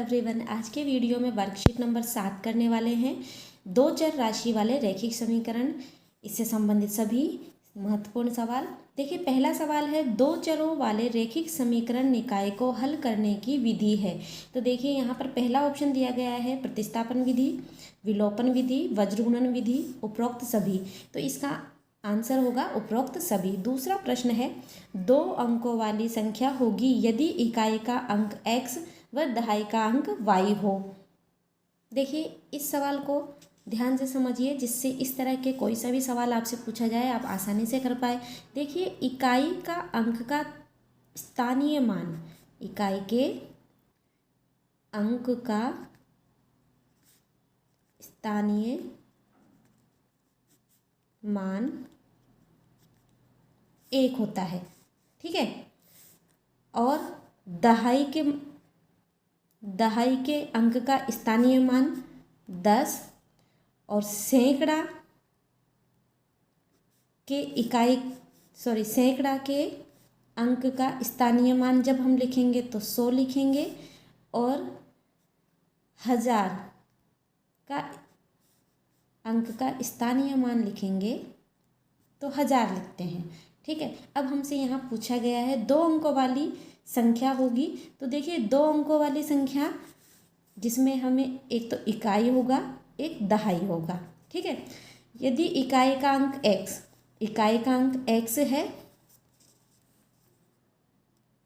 Everyone, आज के video में वर्कशीट नंबर 7 करने वाले हैं। दो चर राशि वाले रैखिक समीकरण, इससे संबंधित सभी महत्वपूर्ण सवाल। देखिए, पहला सवाल है, दो चरों वाले रैखिक समीकरण निकाय को हल करने की विधि है। तो देखिए, यहाँ पर पहला ऑप्शन दिया गया है प्रतिस्थापन विधि, विलोपन विधि, वज्रगुणन विधि, उपरोक्त सभी। तो इसका आंसर होगा उपरोक्त सभी। दूसरा प्रश्न है, दो अंकों वाली संख्या होगी यदि इकाई का अंक x व दहाई का अंक y हो। देखिए, इस सवाल को ध्यान से समझिए, जिससे इस तरह के कोई सा भी सवाल आपसे पूछा जाए आप आसानी से कर पाए। देखिए, इकाई का अंक का स्थानीय मान, इकाई के अंक का स्थानीय मान 1 होता है, ठीक है। और दहाई के अंक का स्थानीय मान 10 और सैकड़ा के अंक का स्थानीय मान जब हम लिखेंगे तो 100 लिखेंगे, और 1000 का अंक का स्थानीय मान लिखेंगे तो 1000 लिखते हैं, ठीक है। अब हमसे यहाँ पूछा गया है दो अंकों वाली संख्या होगी। तो देखिए, दो अंकों वाली संख्या जिसमें हमें एक तो इकाई होगा, एक दहाई होगा, ठीक है। यदि इकाई का अंक x है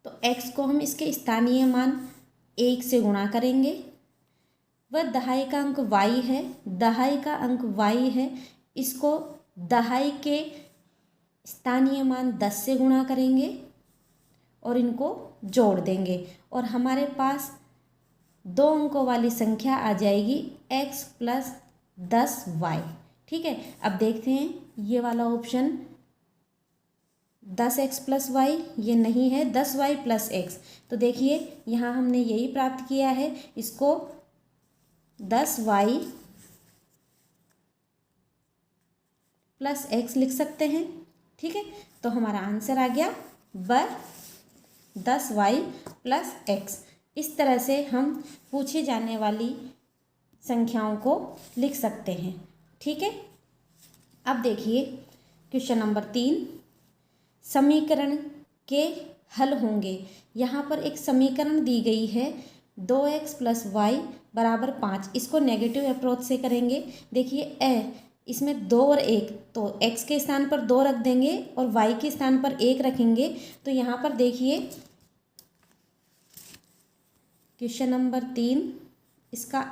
तो x को हम इसके स्थानीय मान 1 से गुणा करेंगे। वह दहाई का अंक y है, इसको दहाई के स्थानीय मान 10 से गुणा करेंगे और इनको जोड़ देंगे, और हमारे पास दो अंकों वाली संख्या आ जाएगी x + 10y, ठीक है। अब देखते हैं, ये वाला ऑप्शन 10x + y ये नहीं है, 10y + x। तो देखिए, यहाँ हमने यही प्राप्त किया है, इसको 10y + x लिख सकते हैं, ठीक है। तो हमारा आंसर आ गया 10y + x। इस तरह से हम पूछी जाने वाली संख्याओं को लिख सकते हैं, ठीक है। अब देखिए क्वेश्चन नंबर 3, समीकरण के हल होंगे। यहाँ पर एक समीकरण दी गई है 2x + y = 5। इसको नेगेटिव अप्रोच से करेंगे। देखिए, इसमें 2 और 1, तो x के स्थान पर 2 रख देंगे और y के स्थान पर 1 रखेंगे। तो यहाँ पर देखिए क्वेश्चन नंबर 3, इसका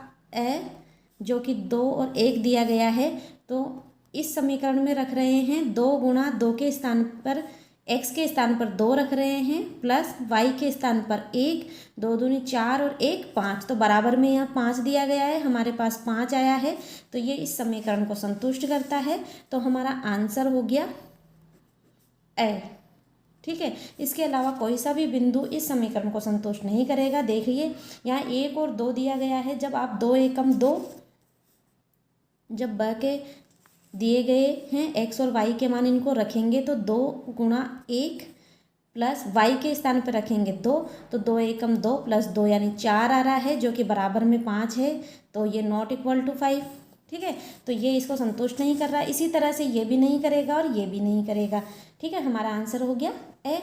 जो कि 2 और 1 दिया गया है, तो इस समीकरण में रख रहे हैं 2 × 2 के स्थान पर x के स्थान पर 2 रख रहे हैं, प्लस y के स्थान पर 1, 2 दूनी 4 और 1 5। तो बराबर में यहाँ 5 दिया गया है, हमारे पास 5 आया है, तो ये इस समीकरण को संतुष्ट करता है। तो हमारा आंसर हो गया ए, ठीक है। इसके अलावा कोई सा भी बिंदु इस समीकरण को संतुष्ट नहीं करेगा। देखिए, यहाँ 1 और 2 दिया गया है, जब आप 2 एकम 2, जब ब के दिए गए हैं x और y के मान, इनको रखेंगे तो 2 × 1 प्लस y के स्थान पर रखेंगे 2, तो 2 एकम 2 + 2 यानी 4 आ रहा है, जो कि बराबर में 5 है। तो ये ≠ 5, ठीक है। तो ये इसको संतुष्ट नहीं कर रहा। इसी तरह से ये भी नहीं करेगा और ये भी नहीं करेगा, ठीक है। हमारा आंसर हो गया ए।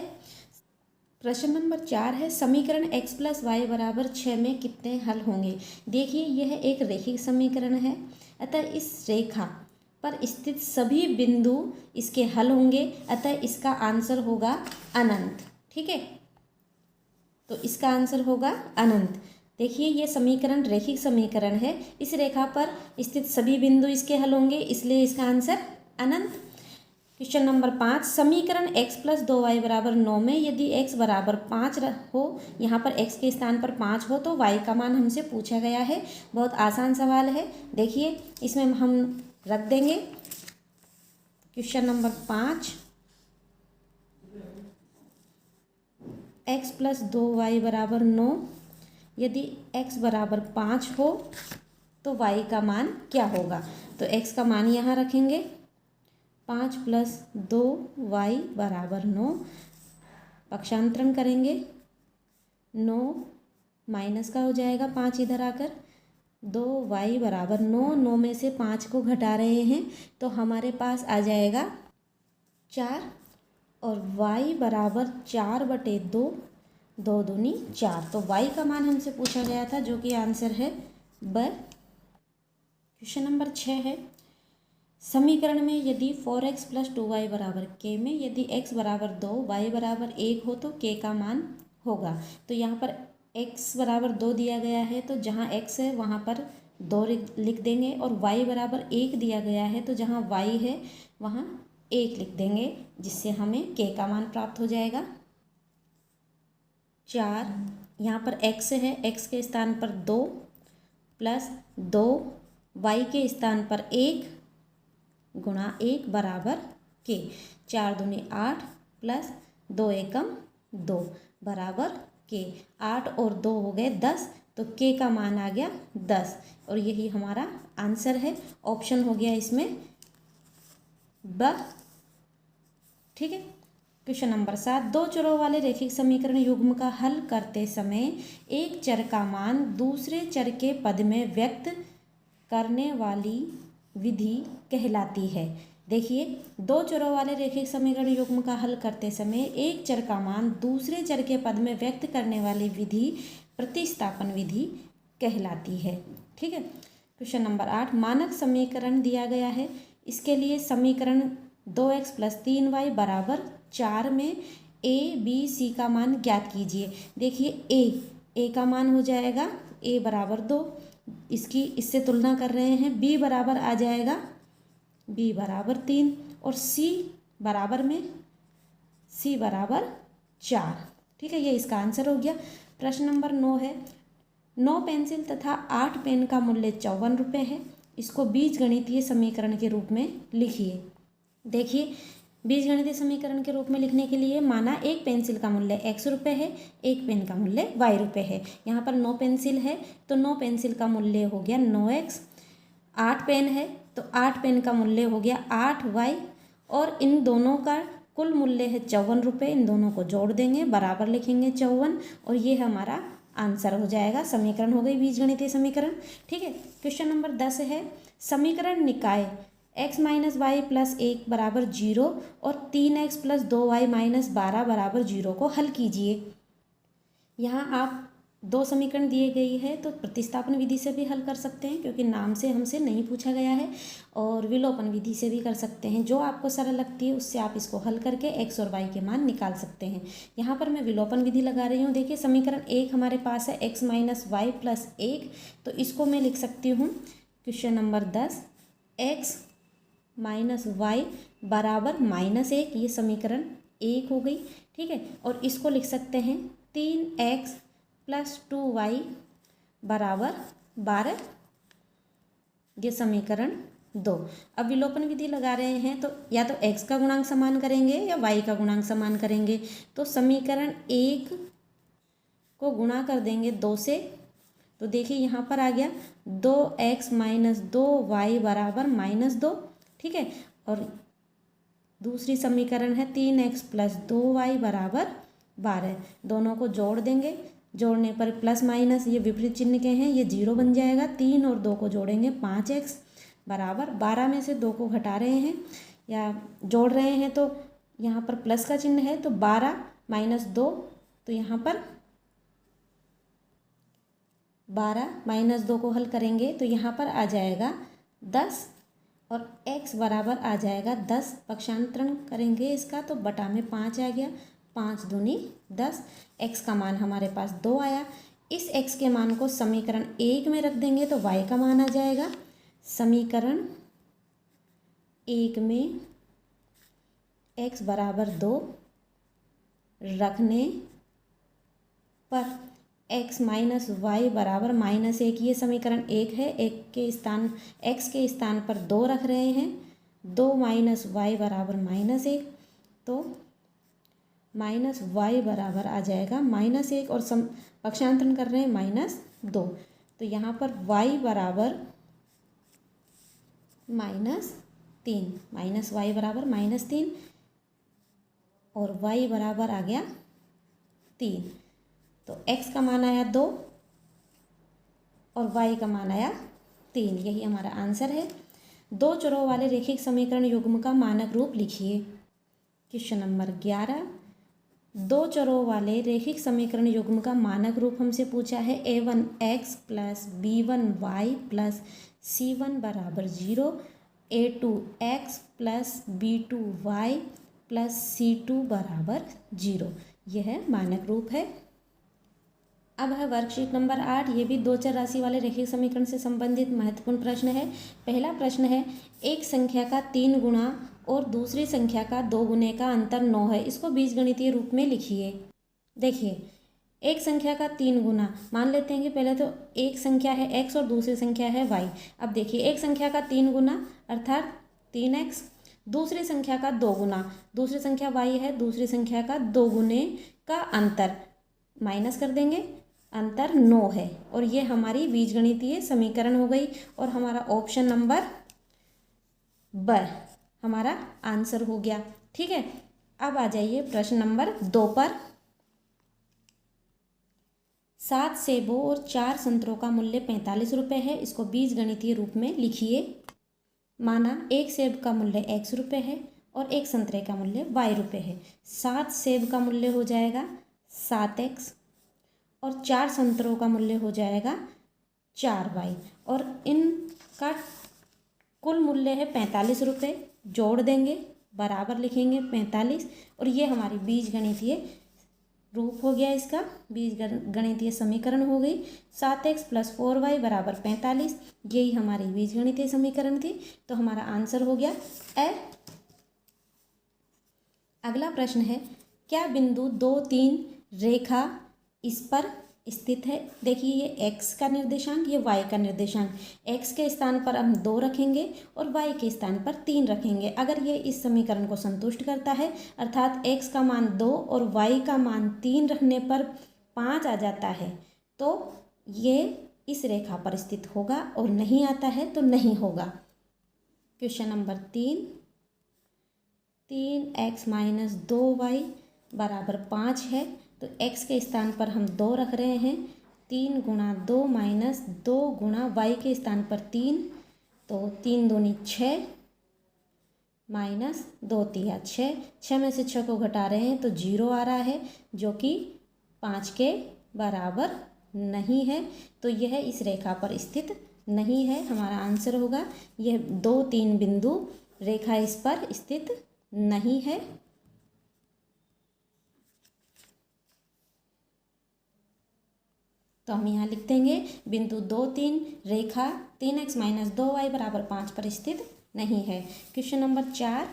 प्रश्न नंबर 4 है, समीकरण x + y = 6 में कितने हल होंगे। देखिए, यह एक रैखिक समीकरण है, अतः इस रेखा पर स्थित सभी बिंदु इसके हल होंगे, अतः इसका आंसर होगा अनंत, ठीक है। तो इसका आंसर होगा अनंत। देखिए, ये समीकरण रैखिक समीकरण है, इस रेखा पर स्थित सभी बिंदु इसके हल होंगे, इसलिए इसका आंसर अनंत। क्वेश्चन नंबर 5, समीकरण x + 2y = 9 में यदि x = 5 हो, यहाँ पर x के स्थान पर 5 हो, तो y का मान हमसे पूछा गया है। बहुत आसान सवाल है। देखिए, इसमें हम रख देंगे क्वेश्चन नंबर 5, x + 2y = 9, यदि x = 5 हो तो y का मान क्या होगा। तो x का मान यहाँ रखेंगे, 5 + 2y = 9, पक्षांतरण करेंगे, 9 माइनस का हो जाएगा 5 इधर आकर, 2y बराबर 9, 9 में से 5 को घटा रहे हैं तो हमारे पास आ जाएगा 4, और y बराबर 4/2, 2 दूनी 4। तो y का मान हमसे पूछा गया था, जो कि आंसर है ब। क्वेश्चन नंबर 6 है, समीकरण में यदि 4x + 2y बराबर k में यदि x बराबर 2, y बराबर 1 हो तो k का मान होगा। तो यहाँ पर x बराबर 2 दिया गया है, तो जहाँ x है वहाँ पर 2 लिख देंगे, और y बराबर 1 दिया गया है तो जहाँ y है वहाँ 1 लिख देंगे, जिससे हमें k का मान प्राप्त हो जाएगा 4। यहाँ पर x है, x के स्थान पर 2 + 2, y के स्थान पर 1 गुणा 1 बराबर k। 4 दूनी 8 + 2 एकम 2 बराबर k। 8 और 2 हो गए 10, तो k का मान आ गया 10, और यही हमारा आंसर है। ऑप्शन हो गया इसमें ब। ठीक है। क्वेश्चन नंबर 7, दो चरों वाले रैखिक समीकरण युग्म का हल करते समय एक चर का मान दूसरे चर के पद में व्यक्त करने वाली विधि कहलाती है। देखिए, दो चरों वाले रैखिक समीकरण युग्म का हल करते समय एक चर का मान दूसरे चर के पद में व्यक्त करने वाली विधि प्रतिस्थापन विधि कहलाती है। ठीक है। क्वेश्चन नंबर 8, मानक समीकरण दिया गया है, इसके लिए समीकरण 2x + 3y बराबर 4 में a b c का मान ज्ञात कीजिए। देखिए, a का मान हो जाएगा a बराबर 2, इससे तुलना कर रहे हैं। b बराबर आ जाएगा b बराबर 3, और c बराबर 4। ठीक है, ये इसका आंसर हो गया। प्रश्न नंबर 9 है, 9 पेंसिल तथा 8 पेन का मूल्य 54 रुपये है, इसको बीजगणितीय समीकरण के रूप में लिखिए। देखिए, बीजगणितीय समीकरण के रूप में लिखने के लिए माना एक पेंसिल का मूल्य x रुपये है, एक पेन का मूल्य y रुपये है। यहाँ पर 9 पेंसिल है तो 9 पेंसिल का मूल्य हो गया 9x। 8 पेन है तो 8 पेन का मूल्य हो गया 8y, और इन दोनों का कुल मूल्य है 54 रुपये। इन दोनों को जोड़ देंगे, बराबर लिखेंगे 54, और ये हमारा आंसर हो जाएगा। समीकरण हो गई बीजगणितीय समीकरण। ठीक है। क्वेश्चन नंबर 10 है, समीकरण निकाय x - y + 1 बराबर 0 और 3x + 2y - 12 बराबर 0 को हल कीजिए। यहाँ आप दो समीकरण दिए गई है तो प्रतिस्थापन विधि से भी हल कर सकते हैं, क्योंकि नाम से हमसे नहीं पूछा गया है, और विलोपन विधि से भी कर सकते हैं। जो आपको सरल लगती है उससे आप इसको हल करके x और y के मान निकाल सकते हैं। यहाँ पर मैं विलोपन विधि लगा रही हूँ। देखिए, समीकरण 1 हमारे पास है x - y + 1, तो इसको मैं लिख सकती हूँ। क्वेश्चन नंबर 10, x - y बराबर -1, ये समीकरण 1 हो गई। ठीक है, और इसको लिख सकते हैं 3x + 2y बराबर 12, ये समीकरण 2। अब विलोपन विधि लगा रहे हैं तो या तो x का गुणांक समान करेंगे या y का गुणांक समान करेंगे। तो समीकरण 1 को गुणा कर देंगे 2 से, तो देखिए यहाँ पर आ गया 2x - 2y बराबर -2। ठीक है, और दूसरी समीकरण है 3x + 2y बराबर 12। दोनों को जोड़ देंगे, जोड़ने पर प्लस माइनस ये विपरीत चिन्ह के हैं, ये 0 बन जाएगा। 3 और 2 को जोड़ेंगे 5x बराबर 12 में से 2 को घटा रहे हैं या जोड़ रहे हैं तो यहाँ पर प्लस का चिन्ह है, तो 12 - 2, तो यहाँ पर 12 - 2 को हल करेंगे तो यहाँ पर आ जाएगा 10, और x बराबर आ जाएगा 10। पक्षांतरण करेंगे इसका तो बटा में 5 आ गया, 5 दूनी 10। x का मान हमारे पास 2 आया। इस x के मान को समीकरण 1 में रख देंगे तो y का मान आ जाएगा। समीकरण 1 में x बराबर 2 रखने पर x - y बराबर -1, ये समीकरण 1 है। x के स्थान पर 2 रख रहे हैं, 2 - y बराबर -1, तो -y बराबर आ जाएगा -1, और पक्षांतरण कर रहे हैं -2, तो यहाँ पर y बराबर -3, -y बराबर -3, और y बराबर आ गया 3। तो x का मान आया 2, और y का मान आया 3। यही हमारा आंसर है। दो चरों वाले रैखिक समीकरण युग्म का मानक रूप लिखिए। क्वेश्चन नंबर 11, दो चरों वाले रैखिक समीकरण युग्म का मानक रूप हमसे पूछा है a1x plus b1y plus c1 बराबर 0, a2x plus b2y plus c2 बराबर 0। यह मानक रूप है। अब है वर्कशीट नंबर 8। ये भी दो चर राशि वाले रैखिक समीकरण से संबंधित महत्वपूर्ण प्रश्न है। पहला प्रश्न है, एक संख्या का 3 गुना और दूसरी संख्या का 2 गुने का अंतर 9 है, इसको बीजगणितीय रूप में लिखिए। देखिए, एक संख्या का 3 गुना, मान लेते हैं कि पहले तो एक संख्या है x और दूसरी संख्या है y। अब देखिए, एक संख्या का 3 गुना अर्थात 3x, दूसरी संख्या का 2 गुना, दूसरी संख्या y है, दूसरी संख्या का 2 गुने का अंतर माइनस कर देंगे, अंतर 9 है। और ये हमारी बीजगणितीय समीकरण हो गई और हमारा ऑप्शन नंबर ब हमारा आंसर हो गया। ठीक है, अब आ जाइए प्रश्न नंबर 2 पर। 7 सेबों और 4 संतरों का मूल्य 45 रुपये है, इसको बीजगणितीय रूप में लिखिए। माना एक सेब का मूल्य x रुपये है और एक संतरे का मूल्य y रुपये है। 7 सेब का मूल्य हो जाएगा 7x और 4 संतरों का मूल्य हो जाएगा 4y और इनका कुल मूल्य है 45 रुपये। जोड़ देंगे, बराबर लिखेंगे 45 और ये हमारी बीजगणितीय रूप हो गया, इसका बीजगणितीय समीकरण हो गई। 7x प्लस 4y बराबर 45, यही हमारी बीजगणितीय समीकरण थी। तो हमारा आंसर हो गया ए। अगला प्रश्न है, क्या बिंदु 2, 3 रेखा इस पर स्थित है। देखिए, ये x का निर्देशांक, ये y का निर्देशांक। x के स्थान पर हम 2 रखेंगे और y के स्थान पर 3 रखेंगे। अगर ये इस समीकरण को संतुष्ट करता है अर्थात x का मान 2 और y का मान 3 रखने पर 5 आ जाता है, तो ये इस रेखा पर स्थित होगा और नहीं आता है तो नहीं होगा। Question number 3, 3x minus 2y बराबर 5 है, तो x के स्थान पर हम 2 रख रहे हैं। 3 गुणा 2 माइनस 2 गुणा y के स्थान पर 3, तो 3 दूनी 6 माइनस 2 तिया 6। 6 में से 6 को घटा रहे हैं तो 0 आ रहा है, जो कि 5 के बराबर नहीं है। तो यह इस रेखा पर स्थित नहीं है। हमारा आंसर होगा यह 2, 3 बिंदु रेखा इस पर स्थित नहीं है। तो हम यहाँ लिख देंगे बिंदु 2, 3 रेखा 3x माइनस 2y बराबर 5 पर स्थित नहीं है। क्वेश्चन नंबर 4,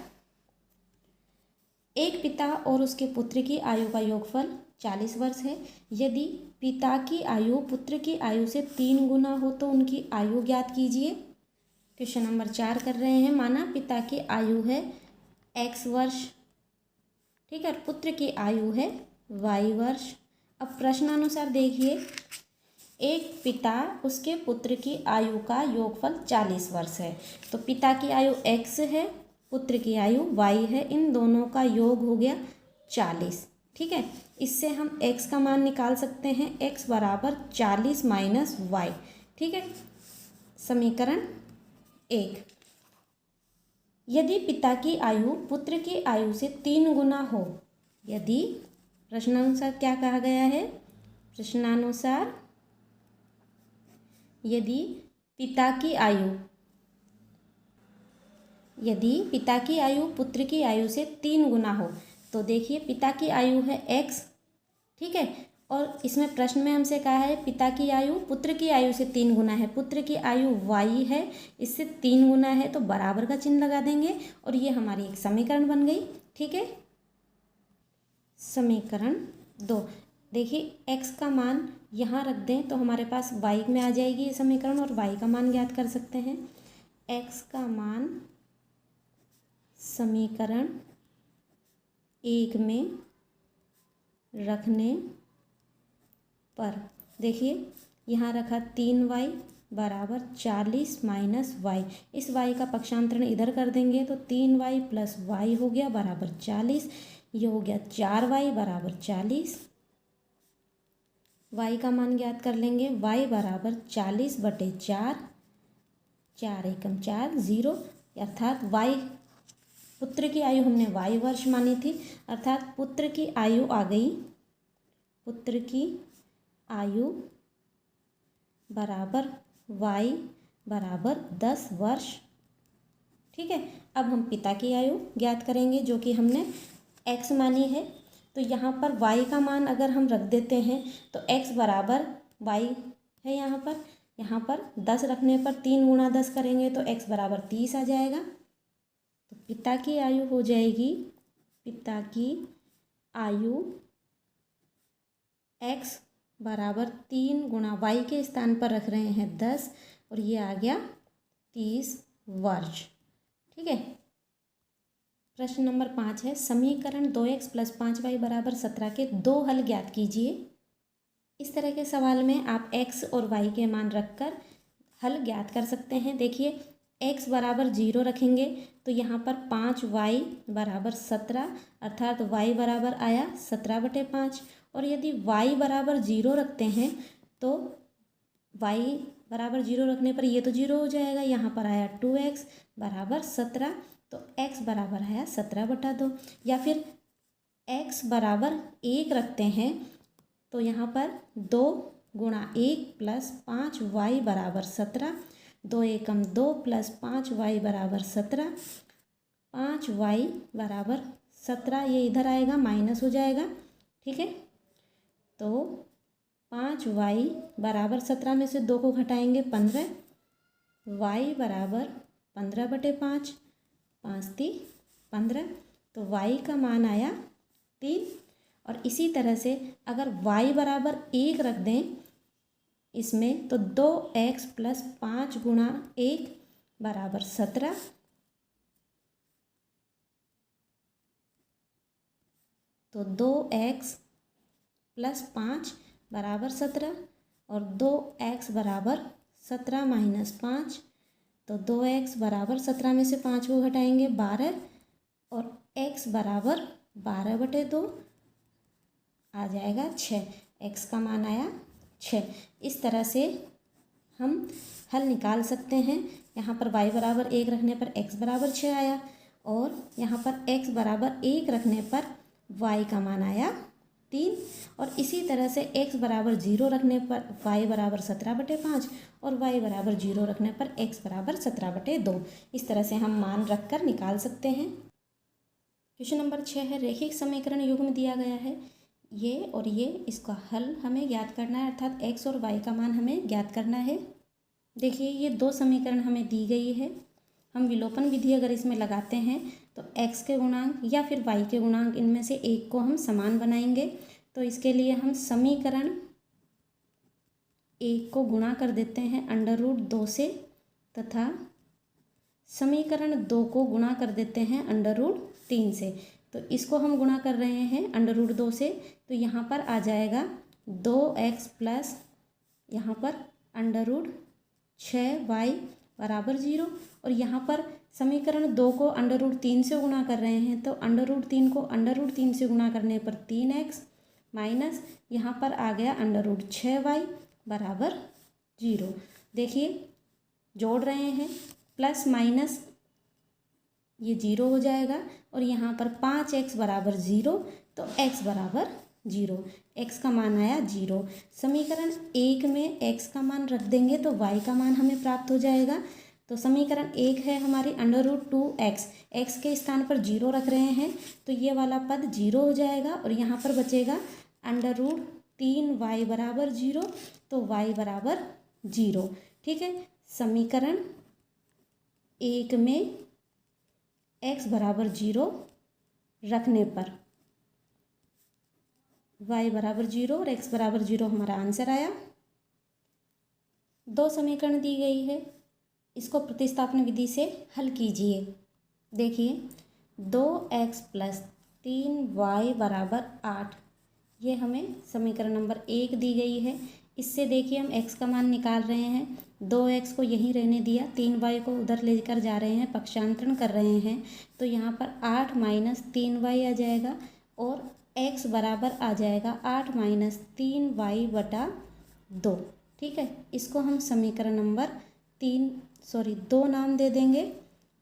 एक पिता और उसके पुत्र की आयु का योगफल 40 वर्ष है। यदि पिता की आयु पुत्र की आयु से 3 गुना हो तो उनकी आयु ज्ञात कीजिए। क्वेश्चन नंबर 4 कर रहे हैं। माना पिता की आयु है x वर्ष, ठीक है, पुत्र की आयु है y वर्ष। अब प्रश्नानुसार देखिए, एक पिता उसके पुत्र की आयु का योगफल 40 वर्ष है, तो पिता की आयु x है, पुत्र की आयु y है, इन दोनों का योग हो गया 40। ठीक है, इससे हम x का मान निकाल सकते हैं, x बराबर 40 माइनस y। ठीक है, समीकरण 1, यदि पिता की आयु पुत्र की आयु से 3 गुना हो, यदि प्रश्नानुसार क्या कहा गया है, प्रश्नानुसार यदि पिता की आयु पुत्र की आयु से 3 गुना हो, तो देखिए पिता की आयु है x, ठीक है, और इसमें प्रश्न में हमसे कहा है पिता की आयु पुत्र की आयु से 3 गुना है, पुत्र की आयु y है, इससे 3 गुना है, तो बराबर का चिन्ह लगा देंगे और ये हमारी एक समीकरण बन गई। ठीक है, समीकरण 2, देखिए x का मान यहाँ रख दें तो हमारे पास y में आ जाएगी ये समीकरण और y का मान ज्ञात कर सकते हैं। x का मान समीकरण 1 में रखने पर देखिए यहाँ रखा 3y बराबर 40 माइनस y, इस y का पक्षांतरण इधर कर देंगे तो 3y प्लस y हो गया बराबर 40, ये हो गया 4y बराबर 40। y का मान ज्ञात कर लेंगे। y बराबर 40/4, 4 एकम 4, 0, अर्थात y पुत्र की आयु हमने y वर्ष मानी थी, अर्थात पुत्र की आयु आ गई, पुत्र की आयु बराबर y बराबर 10 वर्ष। ठीक है, अब हम पिता की आयु ज्ञात करेंगे जो कि हमने x मानी है। तो यहाँ पर y का मान अगर हम रख देते हैं तो x बराबर y है, यहाँ पर 10 रखने पर 3 गुणा 10 करेंगे तो x बराबर 30 आ जाएगा। तो पिता की आयु हो जाएगी, पिता की आयु x बराबर 3 गुणा y के स्थान पर रख रहे हैं 10 और ये आ गया 30 वर्ष। ठीक है, प्रश्न नंबर 5 है, समीकरण 2x + 5y बराबर 17 के 2 हल ज्ञात कीजिए। इस तरह के सवाल में आप x और y के मान रखकर हल ज्ञात कर सकते हैं। देखिए, x बराबर 0 रखेंगे तो यहाँ पर 5y बराबर 17, अर्थात y बराबर आया 17/5। और यदि y बराबर 0 रखते हैं तो y बराबर 0 रखने पर ये तो 0 हो जाएगा, यहाँ पर आया 2x बराबर 17, तो x बराबर आया 17/2। या फिर x बराबर 1 रखते हैं तो यहाँ पर 2 गुणा 1 + 5y बराबर 17, 2 एकम 2 + 5y बराबर 17, 5y बराबर 17, ये इधर आएगा माइनस हो जाएगा। ठीक है, तो 5y बराबर 17 में से 2 को घटाएंगे 15, y बराबर 15/5, 5 × 15, तो y का मान आया 3। और इसी तरह से अगर y बराबर 1 रख दें इसमें तो 2x + 5 गुणा 1 बराबर 17, तो 2x + 5 बराबर 17 और 2x बराबर 17 - 5, तो 2x बराबर 17 में से 5 को घटाएंगे 12 और x बराबर 12/2 आ जाएगा 6, x का मान आया 6। इस तरह से हम हल निकाल सकते हैं। यहाँ पर y बराबर 1 रखने पर x बराबर 6 आया और यहाँ पर x बराबर 1 रखने पर y का मान आया 3। और इसी तरह से x बराबर 0 रखने पर y बराबर 17/5 और y बराबर 0 रखने पर x बराबर 17/2। इस तरह से हम मान रखकर निकाल सकते हैं। क्वेश्चन नंबर 6 है, रैखिक समीकरण युग्म दिया गया है, ये और ये, इसका हल हमें ज्ञात करना है, अर्थात x और y का मान हमें ज्ञात करना है। देखिए, ये 2 समीकरण हमें दी गई है, हम विलोपन विधि अगर इसमें लगाते हैं तो x के गुणांक या फिर y के गुणांक इनमें से एक को हम समान बनाएंगे। तो इसके लिए हम समीकरण 1 को गुणा कर देते हैं √2 से तथा समीकरण 2 को गुणा कर देते हैं √3 से। तो इसको हम गुणा कर रहे हैं √2 से, तो यहाँ पर आ जाएगा 2x प्लस यहाँ पर √6y बराबर 0। और यहाँ पर समीकरण 2 को √3 से गुणा कर रहे हैं तो √3 को √3 से गुणा करने पर 3x माइनस यहाँ पर आ गया √6y बराबर 0। देखिए, जोड़ रहे हैं, प्लस माइनस ये 0 हो जाएगा और यहाँ पर 5x बराबर 0, तो x बराबर 0, x का मान आया 0। समीकरण 1 में x का मान रख देंगे तो y का मान हमें प्राप्त हो जाएगा। तो समीकरण 1 है हमारी √2x, x के स्थान पर 0 रख रहे हैं तो ये वाला पद 0 हो जाएगा और यहाँ पर बचेगा √3y बराबर 0, तो y बराबर 0। ठीक है, समीकरण 1 में x बराबर 0 रखने पर y बराबर 0 और x बराबर 0 हमारा आंसर आया। 2 समीकरण दी गई है, इसको प्रतिस्थापन विधि से हल कीजिए। देखिए, 2x + 3y बराबर 8, ये हमें समीकरण नंबर 1 दी गई है। इससे देखिए हम x का मान निकाल रहे हैं, 2x को यहीं रहने दिया, 3y को उधर लेकर जा रहे हैं, पक्षांतरण कर रहे हैं, तो यहाँ पर 8 - 3y आ जाएगा और x बराबर आ जाएगा 8 माइनस 3y बटा 2। ठीक है, इसको हम समीकरण नंबर 2 नाम दे देंगे।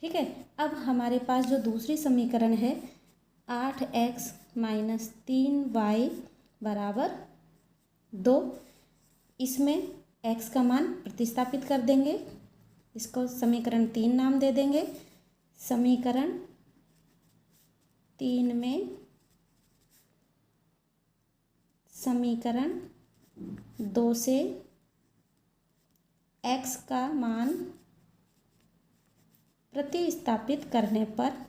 ठीक है, अब हमारे पास जो दूसरी समीकरण है 8x माइनस 3y बराबर 2, इसमें x का मान प्रतिस्थापित कर देंगे। इसको समीकरण 3 नाम दे देंगे। समीकरण 3 में समीकरण 2 से x का मान प्रतिस्थापित करने पर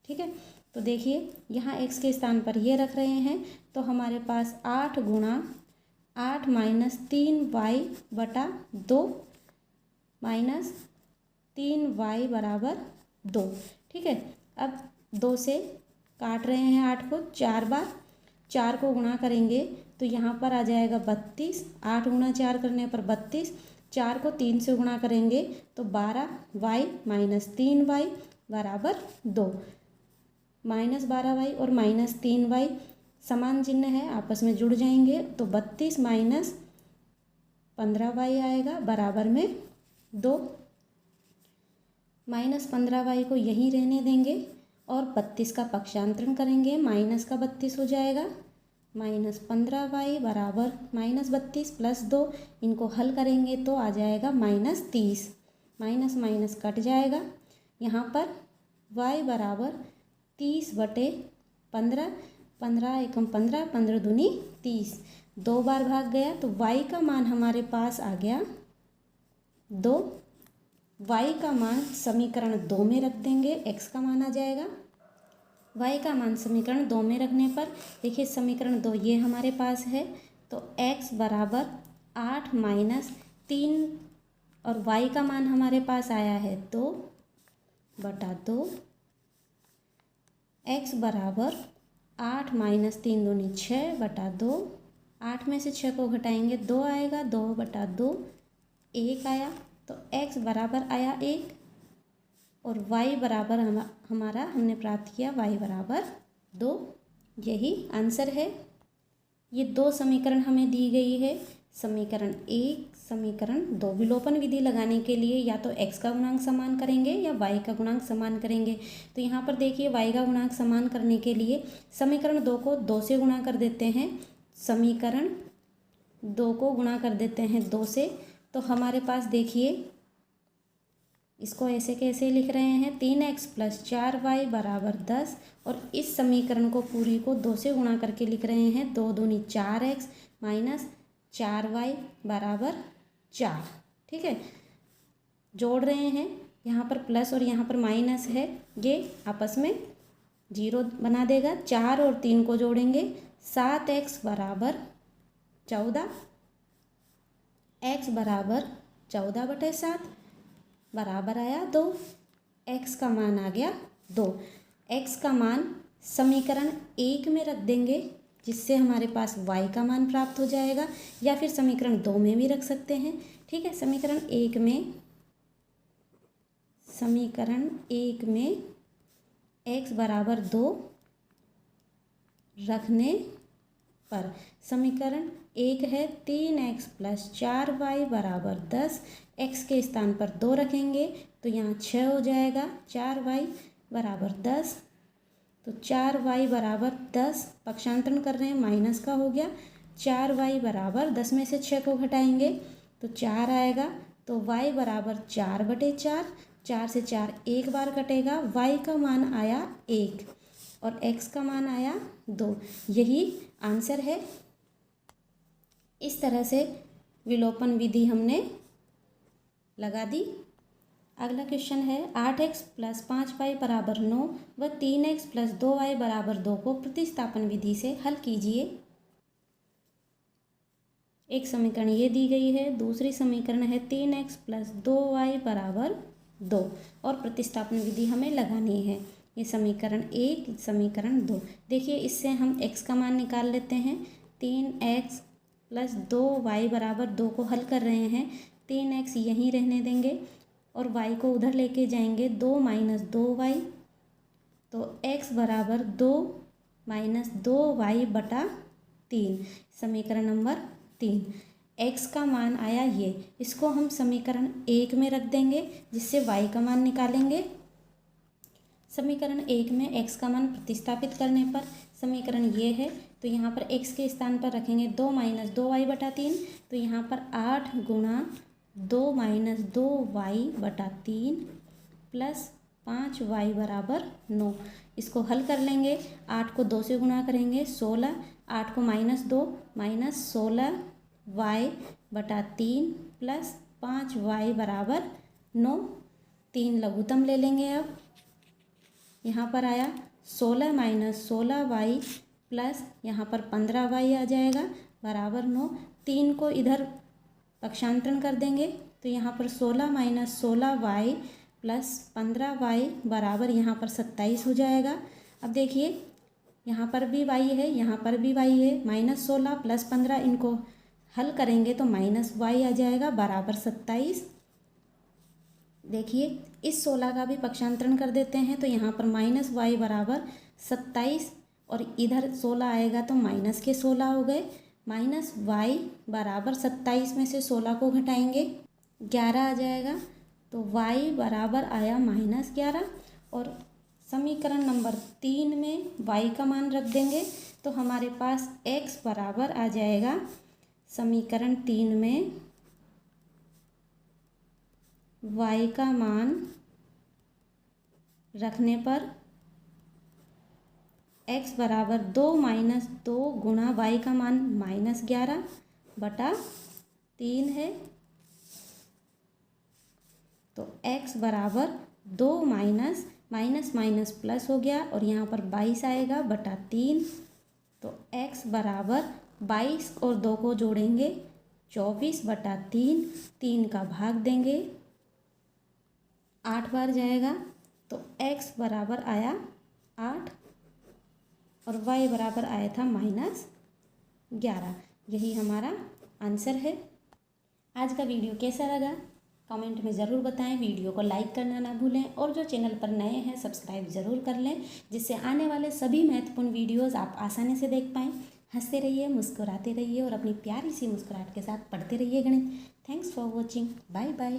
ठीक है, तो देखिए यहाँ x के स्थान पर ये रख रहे हैं, तो हमारे पास 8 गुणा 8 माइनस 3y बटा 2 माइनस 3y बराबर 2। ठीक है, अब 2 से काट रहे हैं 8 को 4 बार, 4 को गुणा करेंगे तो यहाँ पर आ जाएगा 32। 8 गुणा 4 करने पर 32, 4 को 3 से गुणा करेंगे तो 12y माइनस 3y बराबर 2। माइनस 12y और माइनस 3y समान चिन्ह है, आपस में जुड़ जाएंगे तो 32 माइनस 15y आएगा बराबर में 2। माइनस 15y को यहीं रहने देंगे और 32 का पक्षांतरण करेंगे, माइनस का 32 हो जाएगा। माइनस 15y बराबर माइनस 32 प्लस 2, इनको हल करेंगे तो आ जाएगा माइनस 30। माइनस माइनस कट जाएगा, यहाँ पर y बराबर 30 बटे 15, 15 एकम 15, 15 दूनी 30, 2 बार भाग गया तो y का मान हमारे पास आ गया 2। y का मान समीकरण 2 में रख देंगे, x का मान आ जाएगा। y का मान समीकरण 2 में रखने पर देखिए समीकरण 2 ये हमारे पास है, तो x बराबर 8 माइनस 3 और y का मान हमारे पास आया है 2 बटा 2। x बराबर 8 माइनस 3 दूनी 6 बटा 2। 8 में से 6 को घटाएंगे 2 आएगा, 2 बटा 2 1 आया, तो x बराबर आया 1 और y बराबर हमारा हमने प्राप्त किया y बराबर 2। यही आंसर है। ये 2 समीकरण हमें दी गई है, समीकरण 1 समीकरण 2। विलोपन विधि लगाने के लिए या तो x का गुणांक समान करेंगे या y का गुणांक समान करेंगे। तो यहाँ पर देखिए y का गुणांक समान करने के लिए समीकरण 2 को 2 से गुणा कर देते हैं, समीकरण 2 को गुणा कर देते हैं 2 से, तो हमारे पास देखिए इसको ऐसे कैसे लिख रहे हैं 3x प्लस 4y बराबर 10, और इस समीकरण को पूरी को 2 से गुणा करके लिख रहे हैं 2 दूनी 4x माइनस 4y बराबर 4। ठीक है, जोड़ रहे हैं, यहाँ पर प्लस और यहाँ पर माइनस है, ये आपस में 0 बना देगा। 4 और 3 को जोड़ेंगे 7x बराबर 14, x बराबर 14 बटे 7 बराबर आया 2। x का मान आ गया 2। x का मान समीकरण 1 में रख देंगे, जिससे हमारे पास y का मान प्राप्त हो जाएगा, या फिर समीकरण 2 में भी रख सकते हैं। ठीक है, समीकरण 1 में x बराबर 2 रखने पर समीकरण 1 है 3x प्लस 4y बराबर 10, x के स्थान पर 2 रखेंगे तो यहाँ 6 हो जाएगा, 4y बराबर 10, तो 4y बराबर 10 पक्षांतरण कर रहे हैं, माइनस का हो गया। 4y बराबर 10 में से 6 को घटाएंगे तो 4 आएगा, तो y बराबर 4 बटे 4, 4 से 4 एक बार कटेगा, y का मान आया 1 और x का मान आया 2। यही आंसर है। इस तरह से विलोपन विधि हमने लगा दी। अगला क्वेश्चन है 8x प्लस 5y बराबर 9 व 3x प्लस 2y बराबर 2 को प्रतिस्थापन विधि से हल कीजिए। एक समीकरण ये दी गई है, दूसरी समीकरण है 3x प्लस 2y बराबर 2 और प्रतिस्थापन विधि हमें लगानी है। ये समीकरण 1 समीकरण 2। देखिए इससे हम x का मान निकाल लेते हैं। 3x प्लस 2y बराबर 2 को हल कर रहे हैं, 3x यहीं रहने देंगे और y को उधर लेके जाएंगे 2 माइनस 2y, तो x बराबर 2 माइनस 2y बटा 3, समीकरण नंबर 3। x का मान आया ये, इसको हम समीकरण 1 में रख देंगे जिससे y का मान निकालेंगे। समीकरण 1 में x का मान प्रतिस्थापित करने पर समीकरण ये है, तो यहाँ पर x के स्थान पर रखेंगे 2 माइनस 2y बटा 3, तो यहाँ पर 8 गुणा 2 माइनस 2y बटा 3 प्लस 5y बराबर 9। इसको हल कर लेंगे, 8 को 2 से गुणा करेंगे 16, 8 को -2 माइनस 16y बटा 3 प्लस 5y बराबर 9। 3 लघुत्तम ले लेंगे। अब यहाँ पर आया 16 माइनस 16y प्लस यहाँ पर 15y आ जाएगा बराबर 9। 3 को इधर पक्षांतरण कर देंगे, तो यहाँ पर 16 माइनस 16y प्लस 15y बराबर यहाँ पर 27 हो जाएगा। अब देखिए यहाँ पर भी y है, यहाँ पर भी y है, -16 प्लस 15, इनको हल करेंगे तो -y आ जाएगा बराबर 27। देखिए इस 16 का भी पक्षांतरण कर देते हैं, तो यहाँ पर -y बराबर 27 और इधर 16 आएगा तो माइनस के 16 हो गए। -y बराबर 27 में से 16 को घटाएंगे 11 आ जाएगा, तो y बराबर आया -11। और समीकरण नंबर 3 में y का मान रख देंगे तो हमारे पास x बराबर आ जाएगा, समीकरण 3 में y का मान रखने पर x बराबर 2 माइनस 2 गुणा y का मान -11 बटा 3 है, तो x बराबर 2 माइनस माइनस प्लस हो गया और यहाँ पर 22 आएगा बटा 3, तो x बराबर 22 और 2 को जोड़ेंगे 24 बटा 3, 3 का भाग देंगे 8 बार जाएगा, तो x बराबर आया 8 और y बराबर आया था -11। यही हमारा आंसर है। आज का वीडियो कैसा लगा कमेंट में ज़रूर बताएं, वीडियो को लाइक करना ना भूलें और जो चैनल पर नए हैं सब्सक्राइब ज़रूर कर लें, जिससे आने वाले सभी महत्वपूर्ण वीडियोज़ आप आसानी से देख पाएँ। हंसते रहिए, मुस्कुराते रहिए और अपनी प्यारी सी मुस्कुराहट के साथ पढ़ते रहिए गणित। Thanks for watching, bye bye.